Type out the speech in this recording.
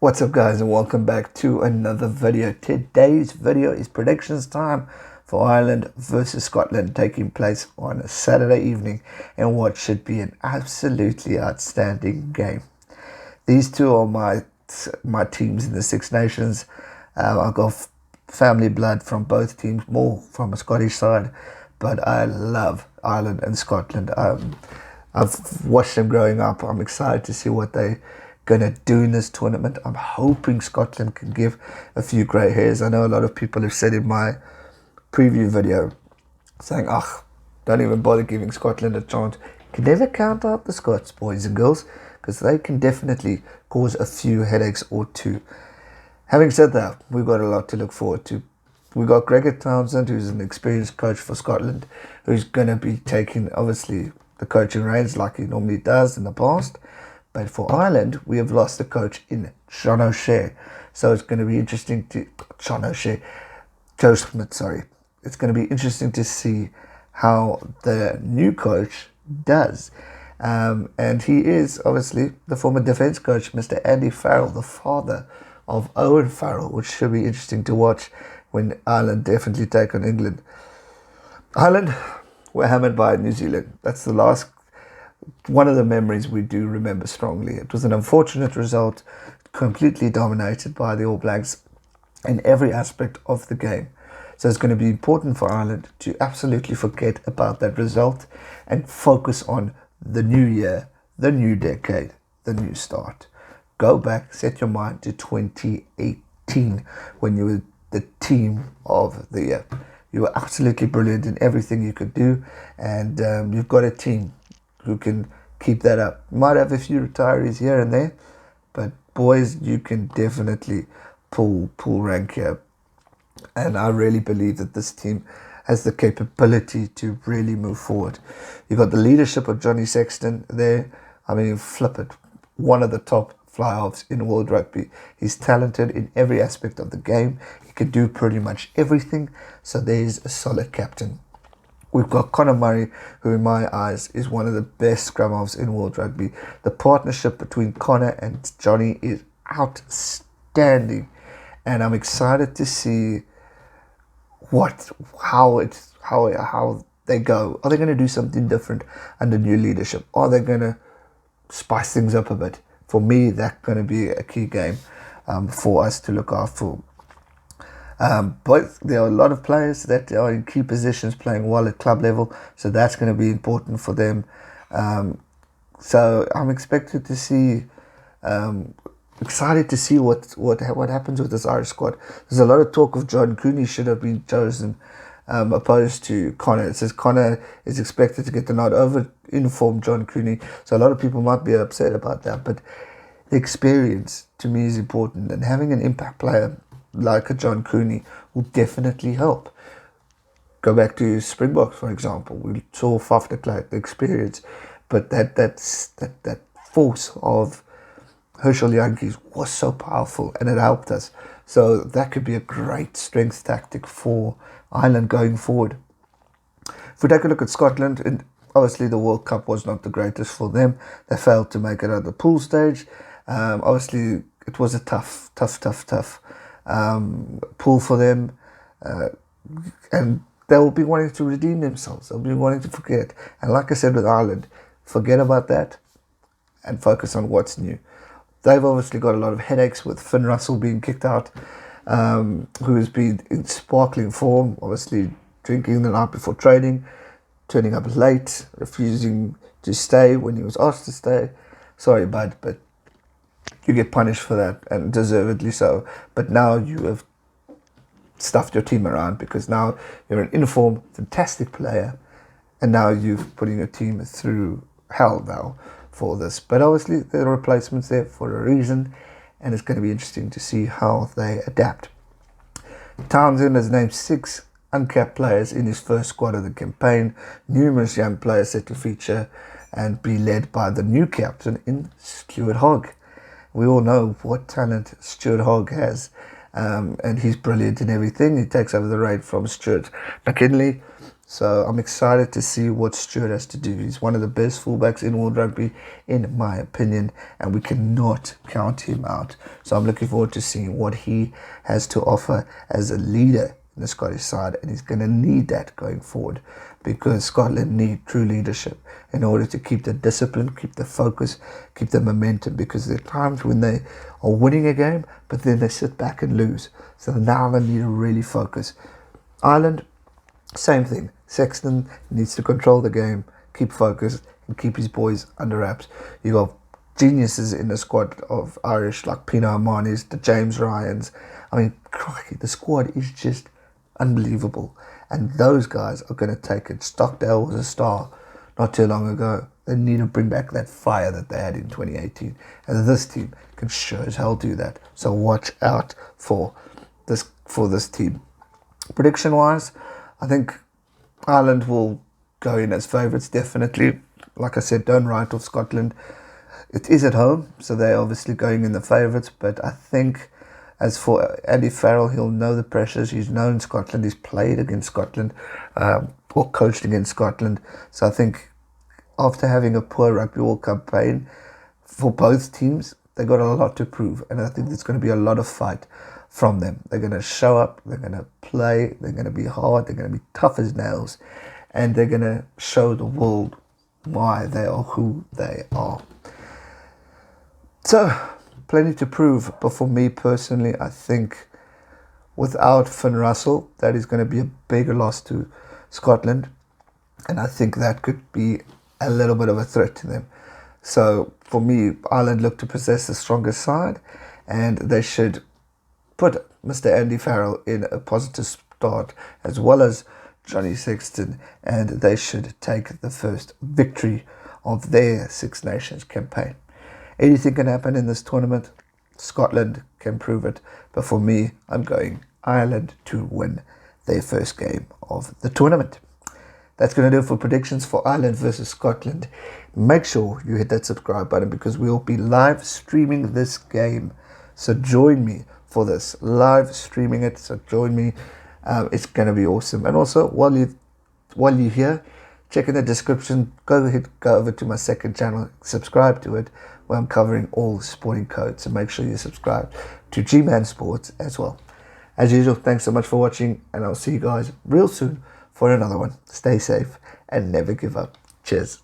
What's up guys, and welcome back to another video. Today's video is predictions time for Ireland versus Scotland, taking place on a Saturday evening in what should be an absolutely outstanding game. These two are my teams in the Six Nations. I've got family blood from both teams, more from a Scottish side, but I love Ireland and Scotland. I've watched them growing up. I'm excited to see what they going to do in this tournament. I'm hoping Scotland can give a few grey hairs. I know a lot of people have said in my preview video saying, don't even bother giving Scotland a chance. You can never count out the Scots, boys and girls, because they can definitely cause a few headaches or two. Having said that, we've got a lot to look forward to. We've got Gareth Townsend, who's an experienced coach for Scotland, who's going to be taking, obviously, the coaching reins like he normally does in the past. But for Ireland, we have lost a coach in John O'Shea. So it's going to be interesting to... Joe Smith, sorry. It's going to be interesting to see how the new coach does. And he is, obviously, the former defence coach, Mr. Andy Farrell, the father of Owen Farrell, which should be interesting to watch when Ireland definitely take on England. Ireland were hammered by New Zealand. That's the last... one of the memories we do remember strongly. It was an unfortunate result, completely dominated by the All Blacks in every aspect of the game. So it's going to be important for Ireland to absolutely forget about that result and focus on the new year, the new decade, the new start. Go back, set your mind to 2018 when you were the team of the year. You were absolutely brilliant in everything you could do, and you've got a team who can keep that up. You might have a few retirees here and there, but boys, you can definitely pull rank here. And I really believe that this team has the capability to really move forward. You've got the leadership of Johnny Sexton there. I mean, flip it. One of the top fly-halves in world rugby. He's talented in every aspect of the game. He can do pretty much everything. So there's a solid captain. We've got Conor Murray, who in my eyes is one of the best scrum halves in world rugby. The partnership between Conor and Johnny is outstanding, and I'm excited to see how they go. Are they going to do something different under new leadership? Are they going to spice things up a bit? For me, that's going to be a key game for us to look out for. But there are a lot of players that are in key positions playing well at club level, so that's going to be important for them. So I'm expected to see, excited to see what happens with this Irish squad. There's a lot of talk of John Cooney should have been chosen opposed to Conor. It says Conor is expected to get the nod over informed John Cooney, so a lot of people might be upset about that. But the experience to me is important, and having an impact player like a John Cooney will definitely help. Go back to Springboks, for example. We saw Faf de Klerk, the experience, but that force of Herschel Yankees was so powerful, and it helped us. So that could be a great strength tactic for Ireland going forward. If we take a look at Scotland, and obviously the World Cup was not the greatest for them. They failed to make it at the pool stage. Obviously, it was a tough pool for them, and they'll be wanting to redeem themselves. They'll be wanting to forget. And like I said with Ireland, forget about that and focus on what's new. They've obviously got a lot of headaches with Finn Russell being kicked out, who has been in sparkling form, obviously drinking the night before training, turning up late, refusing to stay when he was asked to stay. Sorry, bud, but you get punished for that, and deservedly so. But now you have stuffed your team around, because now you're an informed, fantastic player, and now you're putting your team through hell now for this. But obviously there are replacements there for a reason, and it's going to be interesting to see how they adapt. Townsend has named 6 uncapped players in his first squad of the campaign. Numerous young players set to feature and be led by the new captain in Stuart Hogg. We all know what talent Stuart Hogg has, and he's brilliant in everything. He takes over the reign from Stuart McKinley, So I'm excited to see what Stewart has to do. He's one of the best fullbacks in world rugby, in my opinion, and we cannot count him out. So I'm looking forward to seeing what he has to offer as a leader in the Scottish side, and he's going to need that going forward, because Scotland need true leadership in order to keep the discipline, keep the focus, keep the momentum, because there are times when they are winning a game, but then they sit back and lose. So now they need to really focus. Ireland, same thing. Sexton needs to control the game, keep focused, and keep his boys under wraps. You got geniuses in the squad of Irish, like Pino Armani's, the James Ryans. I mean, crikey, the squad is just unbelievable. And those guys are going to take it. Stockdale was a star not too long ago. They need to bring back that fire that they had in 2018. And this team can sure as hell do that. So watch out for this team. Prediction-wise, I think Ireland will go in as favourites, definitely. Like I said, don't write off Scotland. It is at home, so they're obviously going in the favourites. But I think, as for Andy Farrell, he'll know the pressures. He's known Scotland. He's played against Scotland or coached against Scotland. So I think after having a poor Rugby World campaign for both teams, they got a lot to prove. And I think there's going to be a lot of fight from them. They're going to show up, they're going to play, they're going to be hard, they're going to be tough as nails, and they're going to show the world why they are who they are. So, plenty to prove, but for me personally, I think without Finn Russell, that is going to be a bigger loss to Scotland, and I think that could be a little bit of a threat to them. So, for me, Ireland look to possess the strongest side, and they should put Mr. Andy Farrell in a positive start, as well as Johnny Sexton, and they should take the first victory of their Six Nations campaign. Anything can happen in this tournament. Scotland can prove it, but for me, I'm going Ireland to win their first game of the tournament. That's going to do it for predictions for Ireland versus Scotland. Make sure you hit that subscribe button, because we'll be live streaming this game. So join me for this, live streaming it. So join me. It's going to be awesome. And also, while you're here, check in the description. Go over to my second channel, subscribe to it, where I'm covering all sporting codes. So make sure you subscribe to G-Man Sports as well. As usual, thanks so much for watching, and I'll see you guys real soon for another one. Stay safe and never give up. Cheers.